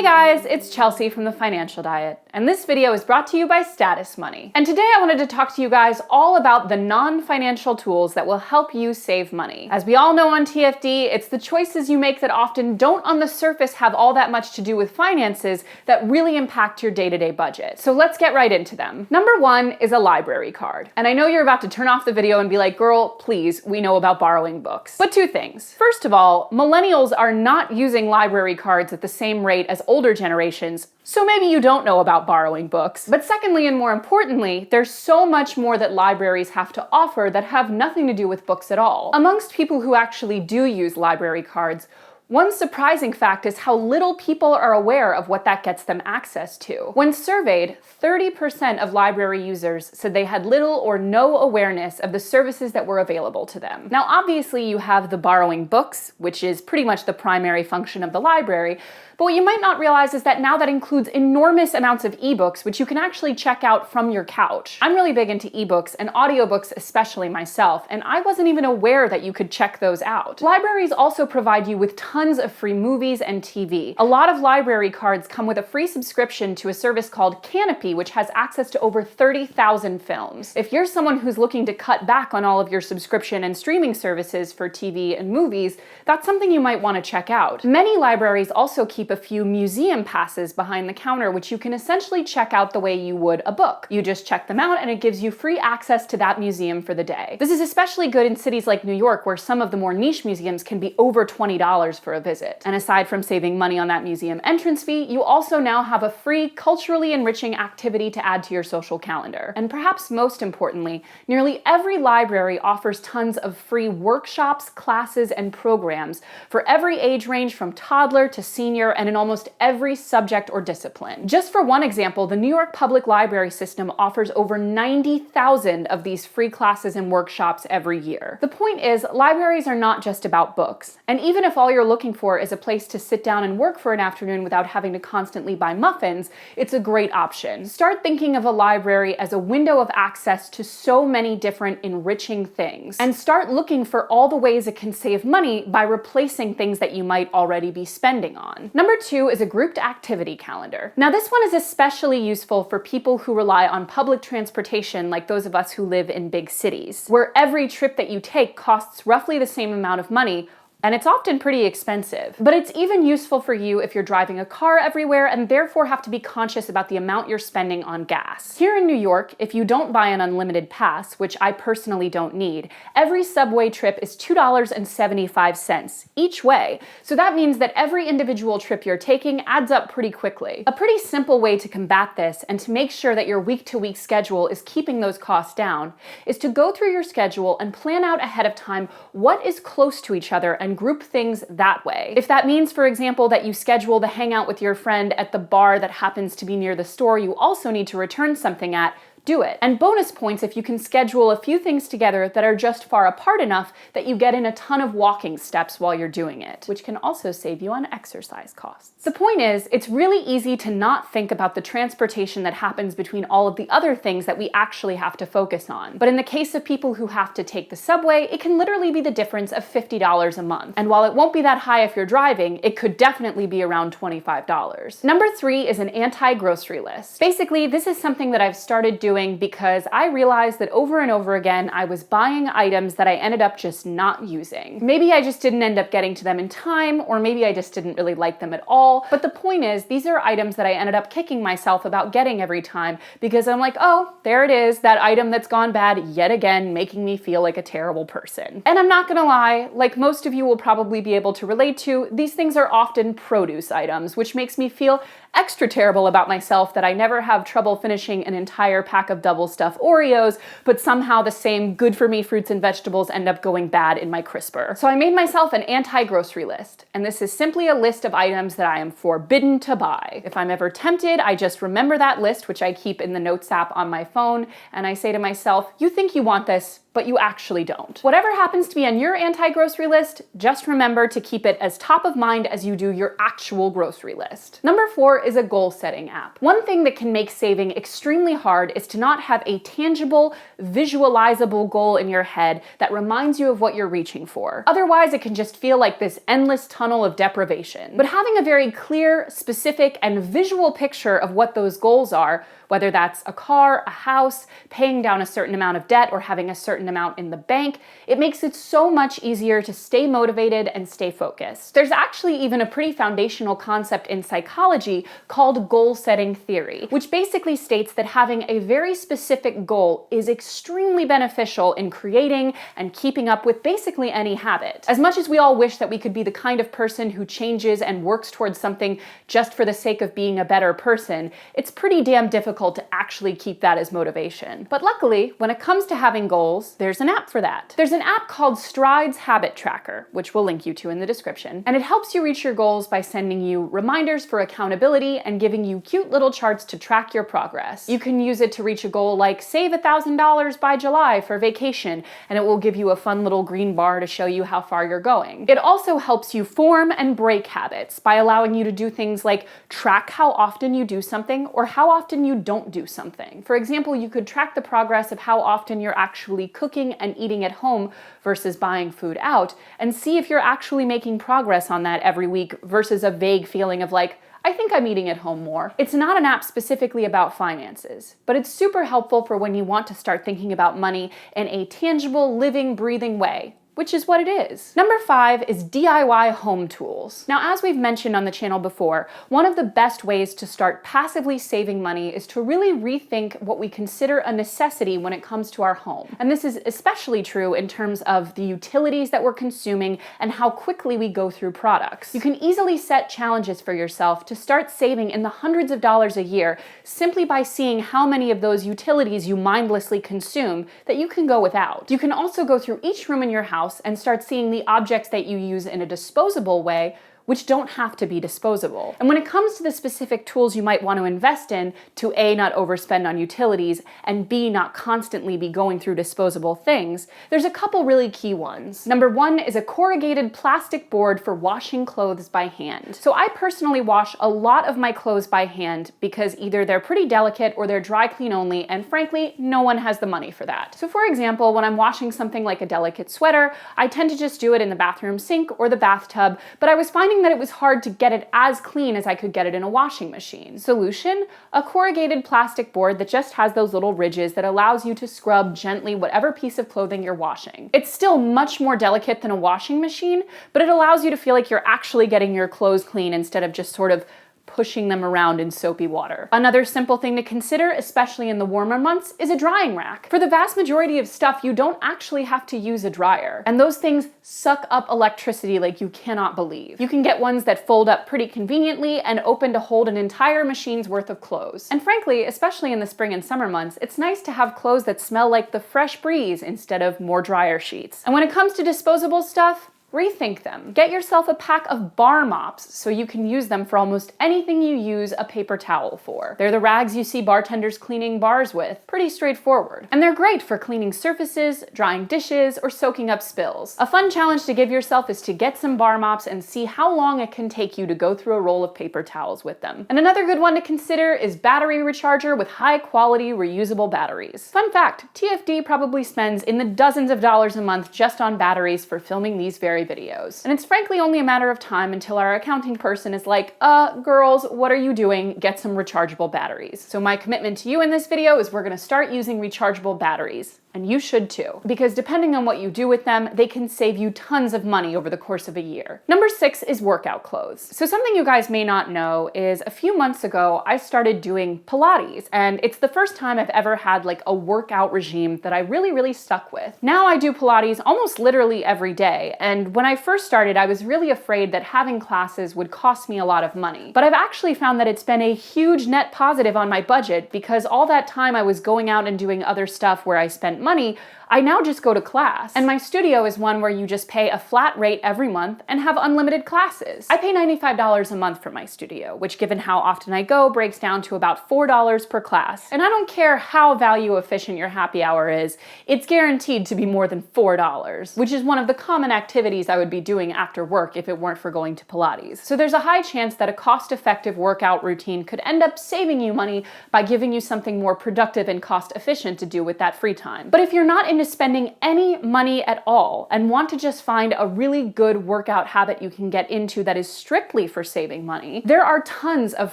Hey guys, it's Chelsea from The Financial Diet, and this video is brought to you by Status Money. And today I wanted to talk to you guys all about the non-financial tools that will help you save money. As we all know on TFD, it's the choices you make that often don't on the surface have all that much to do with finances that really impact your day-to-day budget. So let's get right into them. Number one is a library card. And I know you're about to turn off the video and be like, girl, please, we know about borrowing books. But two things. First of all, millennials are not using library cards at the same rate as older generations, so maybe you don't know about borrowing books. But secondly, and more importantly, there's so much more that libraries have to offer that have nothing to do with books at all. Amongst people who actually do use library cards, one surprising fact is how little people are aware of what that gets them access to. When surveyed, 30% of library users said they had little or no awareness of the services that were available to them. Now, obviously, you have the borrowing books, which is pretty much the primary function of the library, but what you might not realize is that now that includes enormous amounts of ebooks, which you can actually check out from your couch. I'm really big into ebooks and audiobooks especially myself, and I wasn't even aware that you could check those out. Libraries also provide you with tons of free movies and TV. A lot of library cards come with a free subscription to a service called Kanopy, which has access to over 30,000 films. If you're someone who's looking to cut back on all of your subscription and streaming services for TV and movies, that's something you might want to check out. Many libraries also keep a few museum passes behind the counter, which you can essentially check out the way you would a book. You just check them out and it gives you free access to that museum for the day. This is especially good in cities like New York, where some of the more niche museums can be over $20 for a visit. And aside from saving money on that museum entrance fee, you also now have a free, culturally enriching activity to add to your social calendar. And perhaps most importantly, nearly every library offers tons of free workshops, classes, and programs for every age range from toddler to senior and in almost every subject or discipline. Just for one example, the New York Public Library System offers over 90,000 of these free classes and workshops every year. The point is, libraries are not just about books. And even if all you're looking for is a place to sit down and work for an afternoon without having to constantly buy muffins, it's a great option. Start thinking of a library as a window of access to so many different enriching things. And start looking for all the ways it can save money by replacing things that you might already be spending on. Number two is a grouped activity calendar. Now, this one is especially useful for people who rely on public transportation, like those of us who live in big cities, where every trip that you take costs roughly the same amount of money, and it's often pretty expensive. But it's even useful for you if you're driving a car everywhere and therefore have to be conscious about the amount you're spending on gas. Here in New York, if you don't buy an unlimited pass, which I personally don't need, every subway trip is $2.75 each way. So that means that every individual trip you're taking adds up pretty quickly. A pretty simple way to combat this and to make sure that your week-to-week schedule is keeping those costs down is to go through your schedule and plan out ahead of time what is close to each other and group things that way. If that means, for example, that you schedule the hangout with your friend at the bar that happens to be near the store you also need to return something at, do it. And bonus points if you can schedule a few things together that are just far apart enough that you get in a ton of walking steps while you're doing it, which can also save you on exercise costs. The point is, it's really easy to not think about the transportation that happens between all of the other things that we actually have to focus on. But in the case of people who have to take the subway, it can literally be the difference of $50 a month. And while it won't be that high if you're driving, it could definitely be around $25. Number three is an anti-grocery list. Basically, this is something that I've started doing because I realized that over and over again, I was buying items that I ended up just not using. Maybe I just didn't end up getting to them in time, or maybe I just didn't really like them at all. But the point is, these are items that I ended up kicking myself about getting every time because I'm like, oh, there it is, that item that's gone bad yet again, making me feel like a terrible person. And I'm not gonna lie, like most of you will probably be able to relate to, these things are often produce items, which makes me feel extra terrible about myself that I never have trouble finishing an entire pack of double stuffed Oreos, but somehow the same good for me fruits and vegetables end up going bad in my crisper. So I made myself an anti-grocery list, and this is simply a list of items that I am forbidden to buy. If I'm ever tempted, I just remember that list, which I keep in the Notes app on my phone, and I say to myself, you think you want this? but you actually don't. Whatever happens to be on your anti-grocery list, just remember to keep it as top of mind as you do your actual grocery list. Number 4 is a goal-setting app. One thing that can make saving extremely hard is to not have a tangible, visualizable goal in your head that reminds you of what you're reaching for. Otherwise, it can just feel like this endless tunnel of deprivation. But having a very clear, specific, and visual picture of what those goals are, whether that's a car, a house, paying down a certain amount of debt, or having a certain amount in the bank, it makes it so much easier to stay motivated and stay focused. There's actually even a pretty foundational concept in psychology called goal-setting theory, which basically states that having a very specific goal is extremely beneficial in creating and keeping up with basically any habit. As much as we all wish that we could be the kind of person who changes and works towards something just for the sake of being a better person, it's pretty damn difficult to actually keep that as motivation. But luckily, when it comes to having goals, there's an app for that. There's an app called Strides Habit Tracker, which we'll link you to in the description, and it helps you reach your goals by sending you reminders for accountability and giving you cute little charts to track your progress. You can use it to reach a goal like save $1,000 by July for vacation, and it will give you a fun little green bar to show you how far you're going. It also helps you form and break habits by allowing you to do things like track how often you do something or how often you don't do something. For example, you could track the progress of how often you're actually cooking and eating at home versus buying food out, and see if you're actually making progress on that every week versus a vague feeling of like, I think I'm eating at home more. It's not an app specifically about finances, but it's super helpful for when you want to start thinking about money in a tangible, living, breathing way, which is what it is. Number 5 is DIY home tools. Now, as we've mentioned on the channel before, one of the best ways to start passively saving money is to really rethink what we consider a necessity when it comes to our home. And this is especially true in terms of the utilities that we're consuming and how quickly we go through products. You can easily set challenges for yourself to start saving in the hundreds of dollars a year simply by seeing how many of those utilities you mindlessly consume that you can go without. You can also go through each room in your house and start seeing the objects that you use in a disposable way which don't have to be disposable. And when it comes to the specific tools you might want to invest in to A, not overspend on utilities, and B, not constantly be going through disposable things, there's a couple really key ones. Number 1 is a corrugated plastic board for washing clothes by hand. So I personally wash a lot of my clothes by hand because either they're pretty delicate or they're dry clean only, and frankly, no one has the money for that. So for example, when I'm washing something like a delicate sweater, I tend to just do it in the bathroom sink or the bathtub, but I was finding that it was hard to get it as clean as I could get it in a washing machine. Solution? A corrugated plastic board that just has those little ridges that allows you to scrub gently whatever piece of clothing you're washing. It's still much more delicate than a washing machine, but it allows you to feel like you're actually getting your clothes clean instead of just sort of pushing them around in soapy water. Another simple thing to consider, especially in the warmer months, is a drying rack. For the vast majority of stuff, you don't actually have to use a dryer, and those things suck up electricity like you cannot believe. You can get ones that fold up pretty conveniently and open to hold an entire machine's worth of clothes. And frankly, especially in the spring and summer months, it's nice to have clothes that smell like the fresh breeze instead of more dryer sheets. And when it comes to disposable stuff, rethink them. Get yourself a pack of bar mops so you can use them for almost anything you use a paper towel for. They're the rags you see bartenders cleaning bars with. Pretty straightforward. And they're great for cleaning surfaces, drying dishes, or soaking up spills. A fun challenge to give yourself is to get some bar mops and see how long it can take you to go through a roll of paper towels with them. And another good one to consider is battery recharger with high quality reusable batteries. Fun fact, TFD probably spends in the dozens of dollars a month just on batteries for filming these very videos. And it's frankly only a matter of time until our accounting person is like, girls, what are you doing? Get some rechargeable batteries. So my commitment to you in this video is we're gonna start using rechargeable batteries. And you should too, because depending on what you do with them, they can save you tons of money over the course of a year. Number 6 is workout clothes. So something you guys may not know is a few months ago, I started doing Pilates, and it's the first time I've ever had like a workout regime that I really stuck with. Now I do Pilates almost literally every day, and when I first started, I was really afraid that having classes would cost me a lot of money. But I've actually found that it's been a huge net positive on my budget because all that time I was going out and doing other stuff where I spent money, I now just go to class. And my studio is one where you just pay a flat rate every month and have unlimited classes. I pay $95 a month for my studio, which given how often I go breaks down to about $4 per class. And I don't care how value efficient your happy hour is, it's guaranteed to be more than $4, which is one of the common activities I would be doing after work if it weren't for going to Pilates. So there's a high chance that a cost-effective workout routine could end up saving you money by giving you something more productive and cost-efficient to do with that free time. But if you're not into spending any money at all and want to just find a really good workout habit you can get into that is strictly for saving money, there are tons of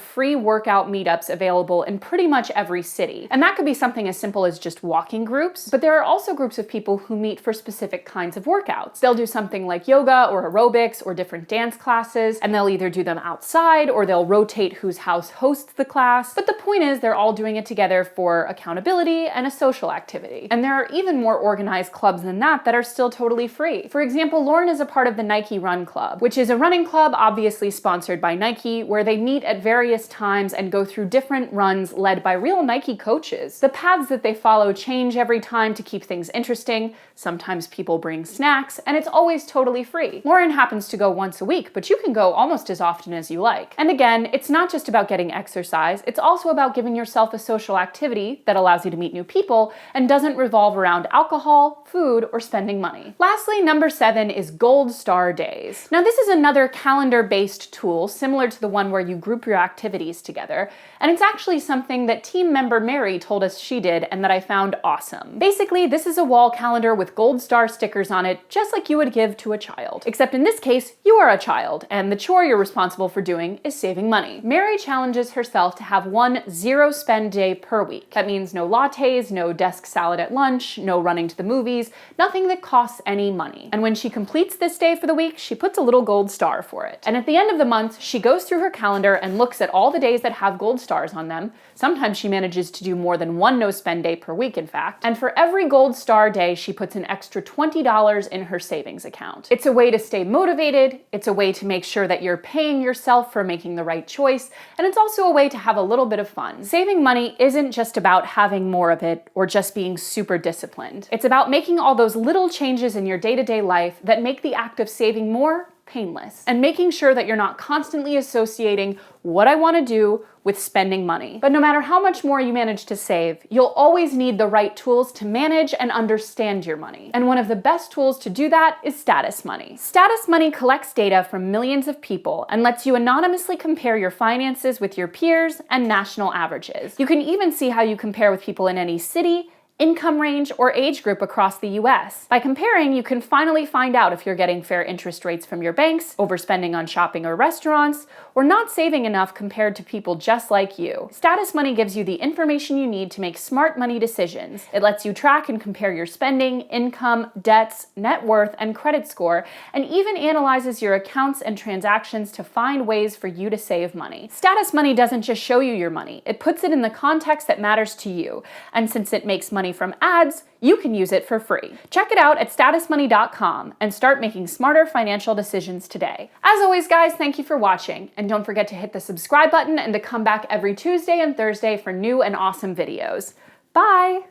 free workout meetups available in pretty much every city. And that could be something as simple as just walking groups, but there are also groups of people who meet for specific kinds of workouts. They'll do something like yoga or aerobics or different dance classes, and they'll either do them outside or they'll rotate whose house hosts the class. But the point is they're all doing it together for accountability and a social activity. And there are even more organized clubs than that are still totally free. For example, Lauren is a part of the Nike Run Club, which is a running club obviously sponsored by Nike, where they meet at various times and go through different runs led by real Nike coaches. The paths that they follow change every time to keep things interesting. Sometimes people bring snacks, and it's always totally free. Lauren happens to go once a week, but you can go almost as often as you like. And again, it's not just about getting exercise, it's also about giving yourself a social activity that allows you to meet new people and doesn't revolve around alcohol, food, or spending money. Lastly, number 7 is Gold Star Days. Now this is another calendar-based tool similar to the one where you group your activities together, and it's actually something that team member Mary told us she did and that I found awesome. Basically, this is a wall calendar with gold star stickers on it, just like you would give to a child. Except in this case, you are a child, and the chore you're responsible for doing is saving money. Mary challenges herself to have one zero-spend day per week. That means no lattes, no desk salad at lunch, no running to the movies, nothing that costs any money. And when she completes this day for the week, she puts a little gold star for it. And at the end of the month, she goes through her calendar and looks at all the days that have gold stars on them. Sometimes she manages to do more than one no-spend day per week, in fact. And for every gold star day, she puts an extra $20 in her savings account. It's a way to stay motivated, it's a way to make sure that you're paying yourself for making the right choice, and it's also a way to have a little bit of fun. Saving money isn't just about having more of it or just being super disciplined. It's about making all those little changes in your day-to-day life that make the act of saving more painless, and making sure that you're not constantly associating what I want to do with spending money. But no matter how much more you manage to save, you'll always need the right tools to manage and understand your money. And one of the best tools to do that is Status Money. Status Money collects data from millions of people and lets you anonymously compare your finances with your peers and national averages. You can even see how you compare with people in any city, income range, or age group across the US. By comparing, you can finally find out if you're getting fair interest rates from your banks, overspending on shopping or restaurants, or not saving enough compared to people just like you. Status Money gives you the information you need to make smart money decisions. It lets you track and compare your spending, income, debts, net worth, and credit score, and even analyzes your accounts and transactions to find ways for you to save money. Status Money doesn't just show you your money, it puts it in the context that matters to you. And since it makes money from ads, you can use it for free. Check it out at statusmoney.com and start making smarter financial decisions today. As always, guys, thank you for watching, and don't forget to hit the subscribe button and to come back every Tuesday and Thursday for new and awesome videos. Bye!